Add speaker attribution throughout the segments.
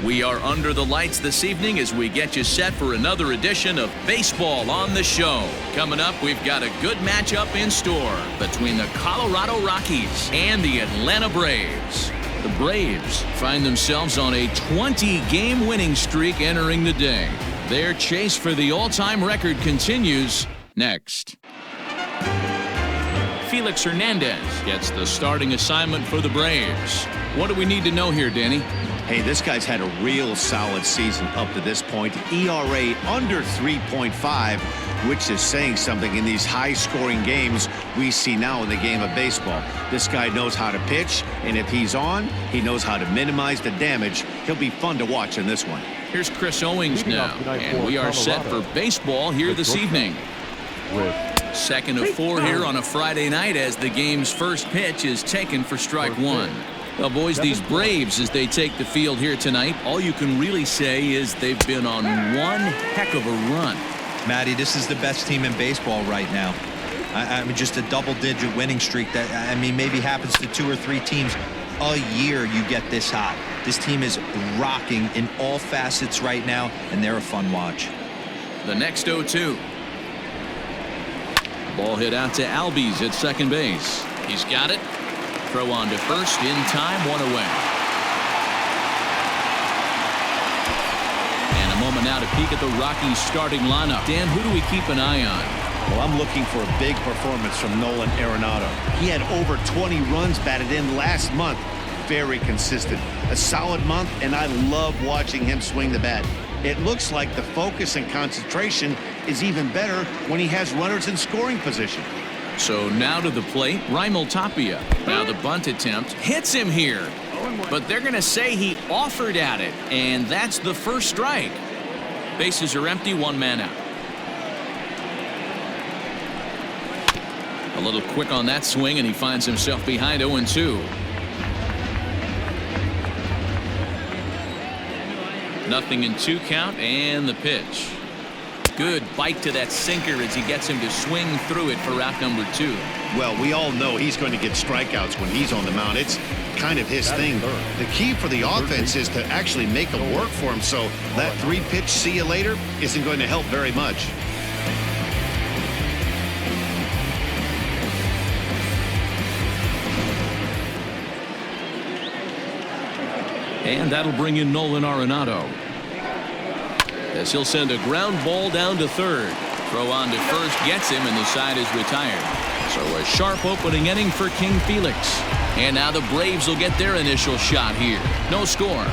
Speaker 1: We are under the lights this evening as we get you set for another edition of Baseball on the Show. Coming up, we've got a good matchup in store between the Colorado Rockies and the Atlanta Braves. The Braves find themselves on a 20-game winning streak entering the day. Their chase for the all-time record continues next. Felix Hernandez gets the starting assignment for the Braves. What do we need to know here, Danny?
Speaker 2: Hey, this guy's had a real solid season up to this point. ERA under 3.5, which is saying something in these high-scoring games we see now in the game of baseball. This guy knows how to pitch, and if he's on, he knows how to minimize the damage. He'll be fun to watch in this one.
Speaker 1: Here's Chris Owings now, and we are set for baseball here this evening. Second of 4 here on a Friday night as the game's first pitch is taken for strike one. Well, boys, these Braves, as they take the field here tonight, all you can really say is they've been on one heck of a run.
Speaker 3: Matty, this is the best team in baseball right now. I mean, just a double-digit winning streak that, I mean, maybe happens to 2 or 3 teams a year you get this hot. This team is rocking in all facets right now, and they're a fun watch.
Speaker 1: The next 0-2. Ball hit out to Albies at second base. He's got it. Throw on to first in time, 1 away. And a moment now to peek at the Rockies starting lineup. Dan, who do we keep an eye on?
Speaker 2: Well, I'm looking for a big performance from Nolan Arenado. He had over 20 runs batted in last month. Very consistent. A solid month, and I love watching him swing the bat. It looks like the focus and concentration is even better when he has runners in scoring position.
Speaker 1: So now to the plate, Raimel Tapia. Now the bunt attempt hits him here. But they're going to say he offered at it, and that's the first strike. Bases are empty, 1 man out. A little quick on that swing, and he finds himself behind 0-2. Nothing in 2 count, and the pitch. Good bite to that sinker as he gets him to swing through it for out number 2.
Speaker 2: Well, we all know he's going to get strikeouts when he's on the mound. It's kind of his thing. The key for the offense is to actually make it work for him, so that 3-pitch see you later isn't going to help very much.
Speaker 1: And that'll bring in Nolan Arenado, as he'll send a ground ball down to third. Throw on to first gets him, and the side is retired. So a sharp opening inning for King Felix. And now the Braves will get their initial shot here. No score.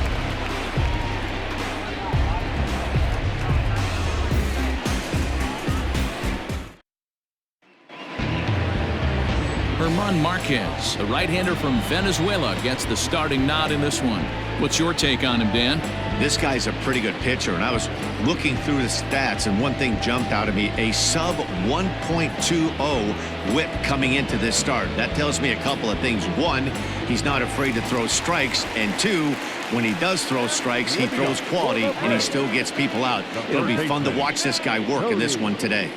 Speaker 1: German Marquez, the right-hander from Venezuela, gets the starting nod in this one. What's your take on him, Dan?
Speaker 2: This guy's a pretty good pitcher, and I was looking through the stats, and one thing jumped out at me: a sub 1.20 whip coming into this start. That tells me a couple of things. 1, he's not afraid to throw strikes, and 2, when he does throw strikes, he throws quality, and he still gets people out. It'll be fun to watch this guy work in this one today.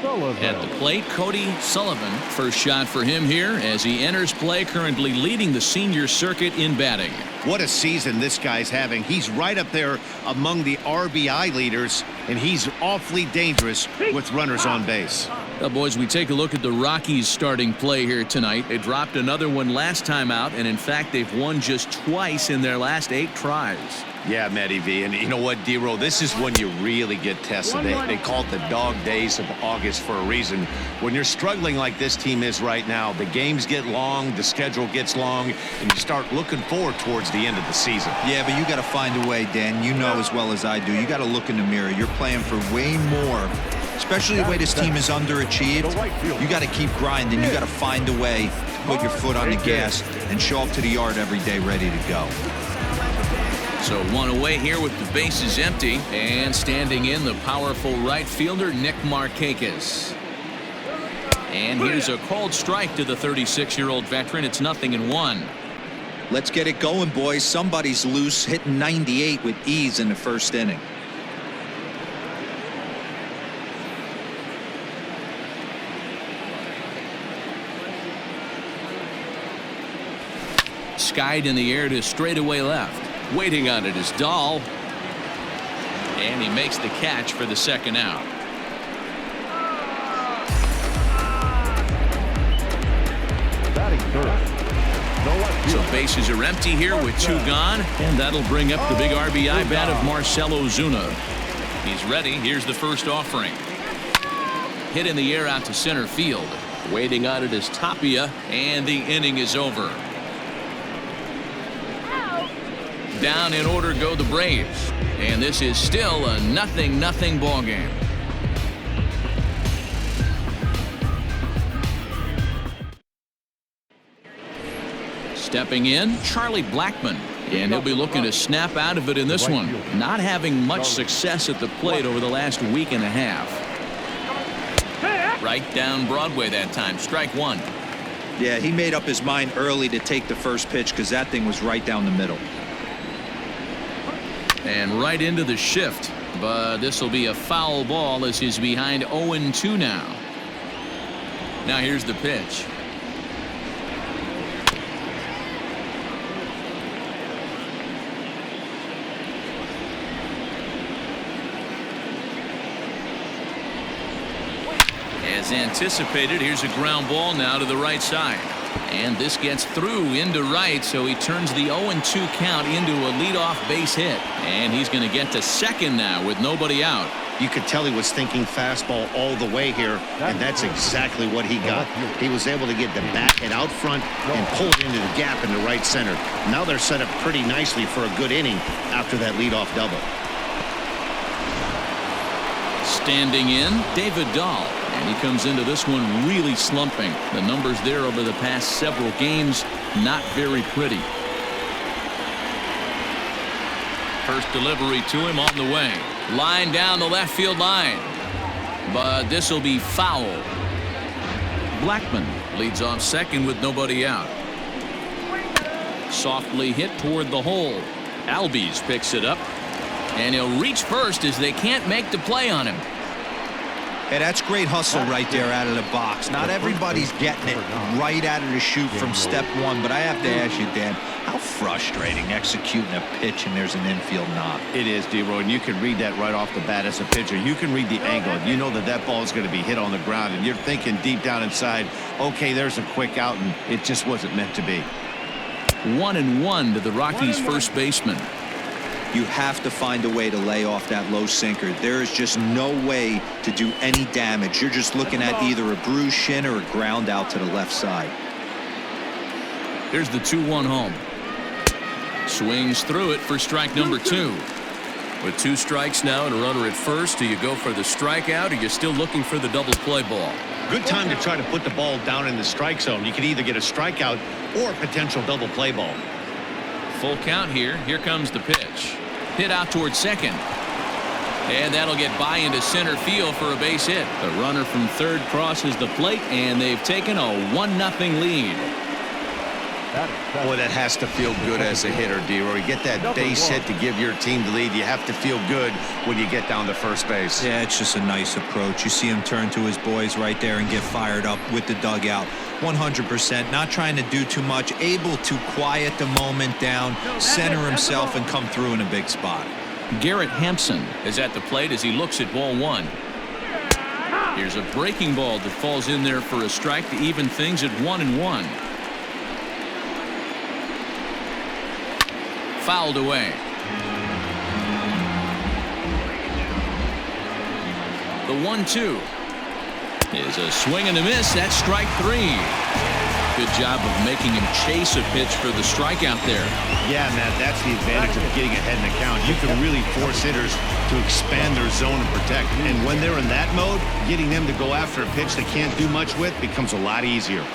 Speaker 1: At the plate, Cody Sullivan. First shot for him here as he enters play, currently leading the senior circuit in batting.
Speaker 2: What a season this guy's having. He's right up there among the RBI leaders, and he's awfully dangerous with runners on base.
Speaker 1: Well, boys, we take a look at the Rockies starting play here tonight. They dropped another one last time out, and in fact, they've won just twice in their last 8 tries.
Speaker 2: Yeah, Matty V, and you know what, D-Roll, this is when you really get tested. They call it the dog days of August for a reason. When you're struggling like this team is right now, the games get long, the schedule gets long, and you start looking forward towards the end of the season.
Speaker 3: Yeah, but you got to find a way, Dan. You know as well as I do. You got to look in the mirror. You're playing for way more, especially the way this team is underachieved. You got to keep grinding. You got to find a way to put your foot on the gas and show up to the yard every day ready to go.
Speaker 1: So 1 away here with the bases empty, and standing in the powerful right fielder Nick Markakis. And here's a called strike to the 36-year-old veteran. It's 0-1.
Speaker 3: Let's get it going, boys. Somebody's loose, hitting 98 with ease in the first inning.
Speaker 1: Skied in the air to straightaway left. Waiting on it is Dahl. And he makes the catch for the second out.
Speaker 4: Batting third.
Speaker 1: So bases are empty here with 2 gone, and that'll bring up the big RBI bat of Marcell Ozuna. He's ready. Here's the first offering. Hit in the air out to center field. Waiting on it is Tapia, and the inning is over. Down in order go the Braves, and this is still a 0-0 ball game. Stepping in, Charlie Blackmon, and he'll be looking to snap out of it in this one. Not having much success at the plate over the last week and a half. Right down Broadway that time. Strike 1.
Speaker 3: Yeah, he made up his mind early to take the first pitch because that thing was right down the middle.
Speaker 1: And right into the shift, but this will be a foul ball as he's behind 0-2 now. Now here's the pitch. As anticipated, here's a ground ball now to the right side. And this gets through into right, so he turns the 0-2 count into a leadoff base hit. And he's going to get to second now with nobody out.
Speaker 2: You could tell he was thinking fastball all the way here, and that's exactly what he got. He was able to get the bat hit out front and pull it into the gap in the right center. Now they're set up pretty nicely for a good inning after that leadoff double.
Speaker 1: Standing in, David Dahl. And he comes into this one really slumping. The numbers there over the past several games, not very pretty. First delivery to him on the way. Line down the left field line. But this will be foul. Blackmon leads off second with nobody out. Softly hit toward the hole. Albies picks it up. And he'll reach first as they can't make the play on him.
Speaker 3: Hey, that's great hustle right there out of the box. Not everybody's getting it right out of the chute from step one, but I have to ask you, Dan, how frustrating executing a pitch and there's an infield knock.
Speaker 2: It is, D-Roy, and you can read that right off the bat as a pitcher. You can read the angle. You know that that ball is going to be hit on the ground, and you're thinking deep down inside, okay, there's a quick out, and it just wasn't meant to be.
Speaker 1: 1-1 to the Rockies' first baseman.
Speaker 3: You have to find a way to lay off that low sinker. There is just no way to do any damage. You're just looking at either a bruised shin or a ground out to the left side.
Speaker 1: Here's the 2-1 home. Swings through it for strike number 2. With 2 strikes now and a runner at first, do you go for the strikeout or you're still looking for the double play ball?
Speaker 2: Good time to try to put the ball down in the strike zone. You can either get a strikeout or a potential double play ball.
Speaker 1: Full count here. Here comes the pitch. Hit out towards second. And that'll get by into center field for a base hit. The runner from third crosses the plate, and they've taken a 1-0 lead.
Speaker 2: Boy, that has to feel good as a hitter, D-Roy. Get that base hit to give your team the lead. You have to feel good when you get down to first base.
Speaker 3: Yeah, it's just a nice approach. You see him turn to his boys right there and get fired up with the dugout. 100%, not trying to do too much, able to quiet the moment down, center himself, and come through in a big spot.
Speaker 1: Garrett Hampson is at the plate as he looks at ball 1. Here's a breaking ball that falls in there for a strike to even things at 1-1. Fouled away. The 1-2 is a swing and a miss. That's strike 3. Good job of making him chase a pitch for the strikeout there.
Speaker 2: Yeah, Matt, that's the advantage of getting ahead in the count. You can really force hitters to expand their zone and protect. And when they're in that mode, getting them to go after a pitch they can't do much with becomes a lot easier.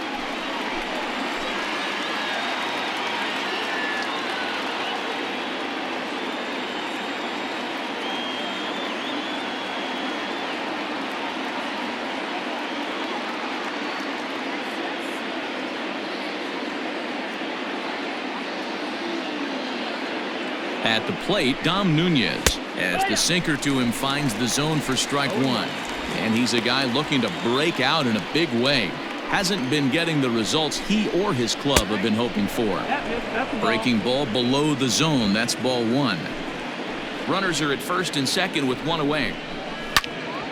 Speaker 1: At the plate, Dom Nunez, as the sinker to him finds the zone for strike 1. And he's a guy looking to break out in a big way. hasn't been getting the results he or his club have been hoping for. Breaking ball below the zone. That's ball one. Runners are at first and second with one away.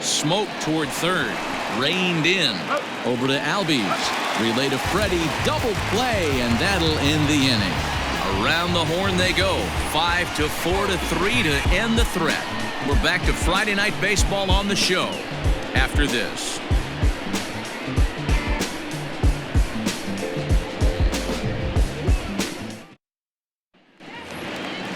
Speaker 1: Smoke toward third. Reined in. Over to Albies. Relay to Freddie. Double play, and that'll end the inning. Around the horn they go. 5-4-3 to end the threat. We're back to Friday Night Baseball on the show after this.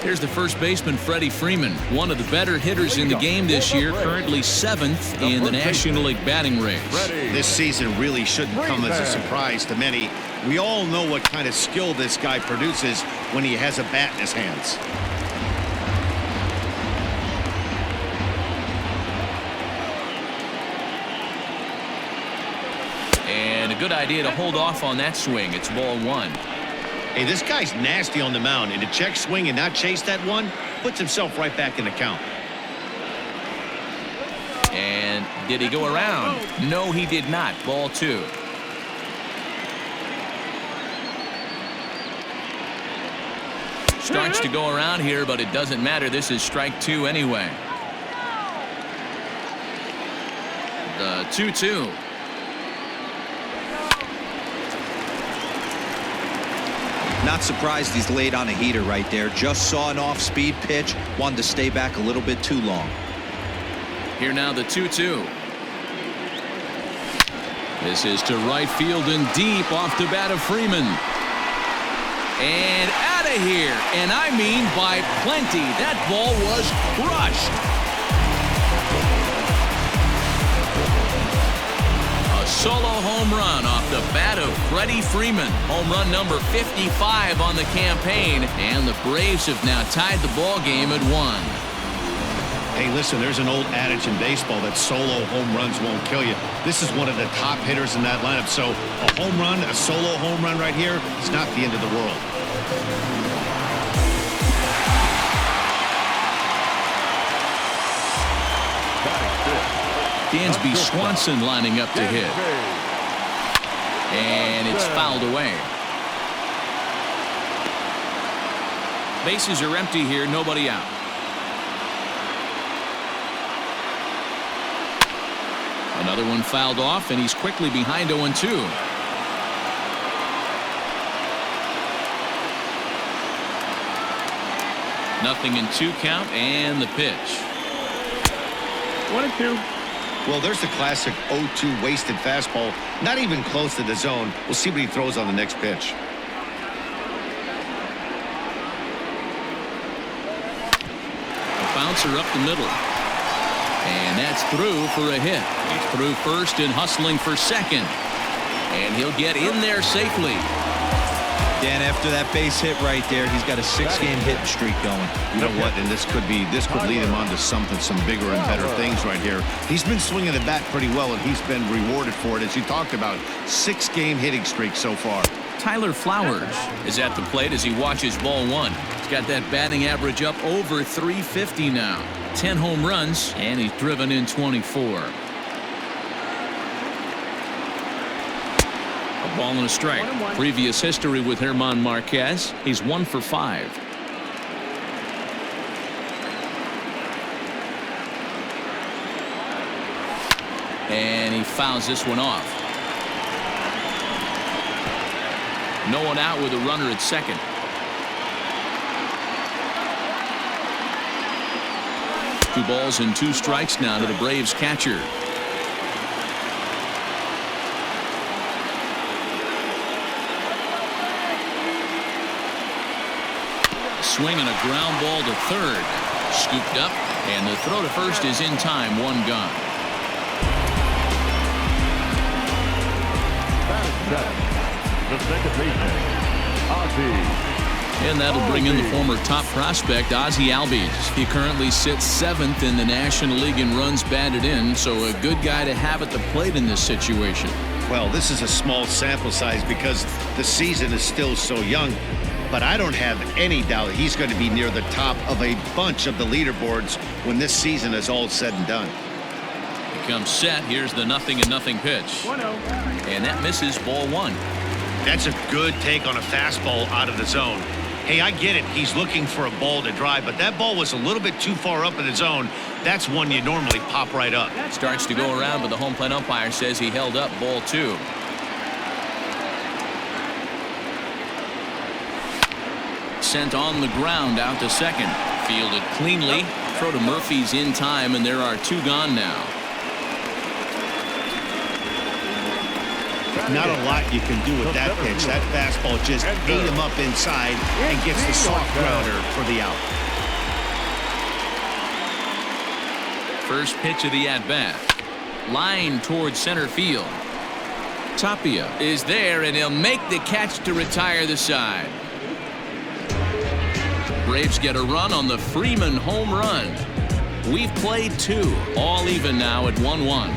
Speaker 1: Here's the first baseman, Freddie Freeman, one of the better hitters in the game this year, currently 7th in the National League batting race.
Speaker 2: This season really shouldn't come as a surprise to many. We all know what kind of skill this guy produces when he has a bat in his hands.
Speaker 1: And a good idea to hold off on that swing. It's ball one.
Speaker 2: Hey, this guy's nasty on the mound, and to check swing and not chase that one puts himself right back in the count.
Speaker 1: And did he go around? No, he did not. Ball two. Starts to go around here, but it doesn't matter. This is strike two anyway. The 2-2.
Speaker 3: Not surprised he's laid on a heater right there. Just saw an off-speed pitch. Wanted to stay back a little bit too long.
Speaker 1: Here now the 2-2. This is to right field and deep off the bat of Freeman. And out of here. And I mean by plenty. That ball was crushed. Solo home run off the bat of Freddie Freeman. Home run number 55 on the campaign, and the Braves have now tied the ball game at 1.
Speaker 2: Hey, listen, there's an old adage in baseball that solo home runs won't kill you. This is one of the top hitters in that lineup, so a home run, a solo home run right here is not the end of the world.
Speaker 1: Dansby Swanson lining up to hit. And it's fouled away. Bases are empty here, nobody out. Another one fouled off, and he's quickly behind 0-2. Nothing in 2 count, and the pitch.
Speaker 4: 1-2.
Speaker 2: Well, there's the classic 0-2 wasted fastball. Not even close to the zone. We'll see what he throws on the next pitch.
Speaker 1: A bouncer up the middle. And that's through for a hit. He's through first and hustling for second. And he'll get in there safely.
Speaker 3: Dan, after that base hit right there, he's got a 6-game hitting streak going.
Speaker 2: You know what? And this could lead him on to some bigger and better things right here. He's been swinging the bat pretty well, and he's been rewarded for it, as you talked about. 6-game hitting streak so far.
Speaker 1: Tyler Flowers is at the plate as he watches ball one. He's got that batting average up over 350 now. 10 home runs, and he's driven in 24. A ball and a strike. Previous history with German Marquez. He's 1 for 5. And he fouls this one off. No one out with a runner at second. Two balls and 2 strikes now to the Braves catcher. Swing and a ground ball to third. Scooped up, and the throw to first is in time. 1 gone.
Speaker 4: The second baseman, Ozzie.
Speaker 1: And that'll bring in the former top prospect, Ozzie Albies. He currently sits 7th in the National League in runs batted in, so a good guy to have at the plate in this situation.
Speaker 2: Well, this is a small sample size because the season is still so young, but I don't have any doubt he's going to be near the top of a bunch of the leaderboards when this season is all said and done.
Speaker 1: comes set. Here's the 0-0 pitch. And that misses, ball 1.
Speaker 2: That's a good take on a fastball out of the zone. Hey, I get it. He's looking for a ball to drive, but that ball was a little bit too far up in the zone. That's one you normally pop right up.
Speaker 1: Starts to go around, but the home plate umpire says he held up, ball 2. Sent on the ground out to second. Fielded cleanly. Throw to Murphy's in time, and there are 2 gone now.
Speaker 2: Not a lot you can do with that pitch. That fastball just ate him up inside and gets the soft grounder for the out.
Speaker 1: First pitch of the at-bat. Line towards center field. Tapia is there, and he'll make the catch to retire the side. Braves get a run on the Freeman home run. We've played 2. All even now at 1-1.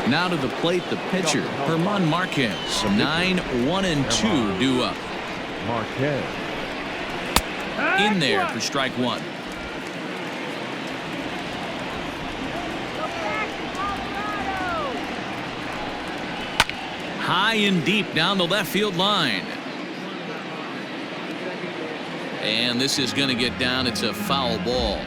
Speaker 1: Now to the plate, the pitcher, German Marquez. 9-1-2 due up.
Speaker 4: Marquez.
Speaker 1: In there for strike 1. High and deep down the left field line. And this is going to get down. It's a foul ball.